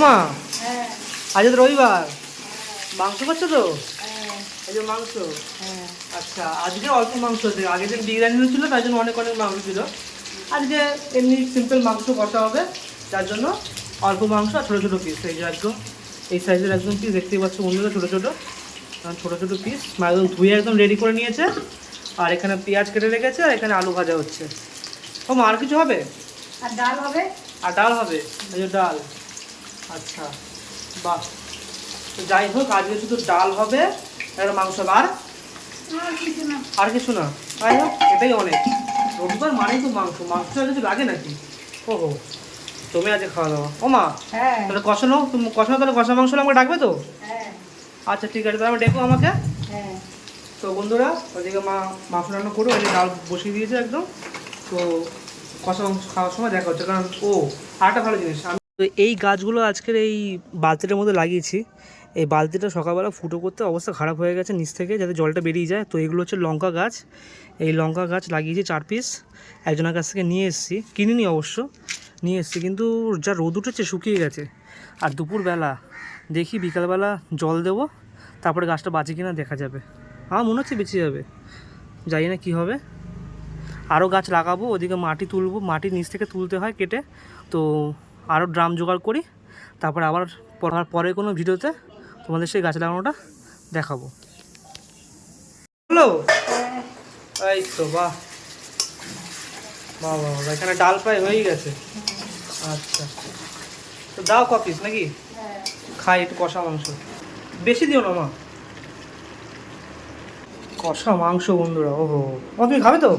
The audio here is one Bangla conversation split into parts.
মা আজ তো রবিবার, মাংস করছো তো? এই যে মাংস। আচ্ছা, আজকে অল্প মাংস আছে, আগের দিন বিরিয়ানি ছিল তাই জন্য অনেক অনেক মাংস ছিল। আজকে এমনি সিম্পল মাংস কষা হবে, যার জন্য অল্প মাংস আর ছোটো ছোটো পিস। এই যে একদম এই সাইজের একদম পিস দেখতেই পাচ্ছ বন্ধুরা, ছোটো ছোটো ছোটো ছোটো পিস মা একদম ধুয়ে একদম রেডি করে নিয়েছে। আর এখানে পেঁয়াজ কেটে রেখেছে, আর এখানে আলু ভাজা হচ্ছে। ও মা আর কিছু হবে? আর ডাল হবে। আর ডাল হবে, এই যে ডাল। আচ্ছা বাহ, তো যাই হোক আজকে শুধু ডাল হবে, একটা মাংস হবে। আর কিছু না? যাই হোক এটাই অনেক, রবিবার মানেই তো মাংস, মাংস আর কিছু লাগে নাকি? ও হো, তুমি আজকে খাওয়া দাওয়া। ও মা তাহলে কষানো, তুমি কষানো, তাহলে কষা মাংস আমাকে ডাকবে তো? আচ্ছা ঠিক আছে, তাহলে ডেকো আমাকে। তো বন্ধুরা ওইদিকে মা মাংস রান্না করো, ওই ডাল বসিয়ে দিয়েছে একদম। তো কষা মাংস খাওয়ার সময় দেখা হচ্ছে। কারণ ও আরেকটা ভালো জিনিস, আমি তো এই গাছগুলো আজকের এই বালতিটার মধ্যে লাগিয়েছি। এই বালতিটা সকালবেলা ফুটো করতে অবস্থা খারাপ হয়ে গেছে নিচ থেকে, যাতে জলটা বেরিয়ে যায়। তো এগুলো হচ্ছে লঙ্কা গাছ, এই লঙ্কা গাছ লাগিয়েছি 4 পিস। একজনের কাছ থেকে নিয়ে এসেছি, কিনিনি অবশ্য, নিয়ে এসেছি। কিন্তু যা রোদ উঠেছে শুকিয়ে গেছে। আর দুপুরবেলা দেখি বিকালবেলা জল দেবো, তারপরে গাছটা বাঁচে কিনা দেখা যাবে। আমার মনে হচ্ছে বেঁচে যাবে, জানি না কী হবে। আরও গাছ লাগাবো, ওদিকে মাটি তুলবো, মাটি নিচ থেকে তুলতে হয় কেটে। তো আরও ড্রাম জোগাড় করি, তারপরে আবার পরে কোনো ভিডিওতে তোমাদের সেই গাছ লাগানোটা দেখাবো। হ্যালো, এই তো বাহ বাহ বাহ, এখানে ডাল প্রায় হয়েই গেছে। আচ্ছা, তো দাও ক পিস নাকি? খাই একটু কষা মাংস, বেশি দিও না মা। কষা মাংস বন্ধুরা, ওহো ও তুমি খাবে তো?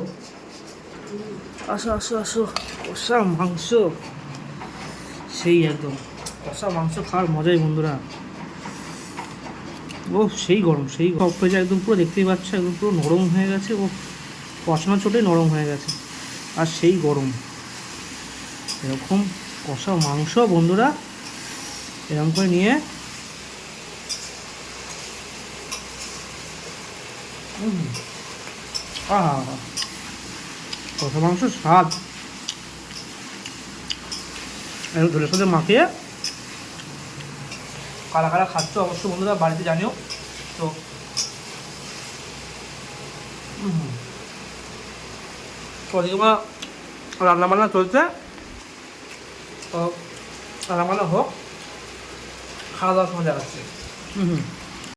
আসো আসো আসো, কষা মাংস সেই একদম, কষা মাংস খাওয়ার মজাই বন্ধুরা। ও সেই গরম, সেই সব হয়ে যায় একদম, পুরো দেখতেই পাচ্ছ একদম পুরো নরম হয়ে গেছে। ও কষানো ছোটে নরম হয়ে গেছে, আর সেই গরম। এরকম কষা মাংস বন্ধুরা এরকম করে নিয়ে কষা মাংস স্বাদ ধরে সাথে মাখিয়ে কারা কারা খাচ্ছ অবশ্যই বন্ধুরা বাড়িতে জানিও। তো ওদিকে মা রান্নাবান্না চলছে, তো রান্নাবান্না হোক, খাওয়া দাওয়ার সময় দেখাচ্ছে।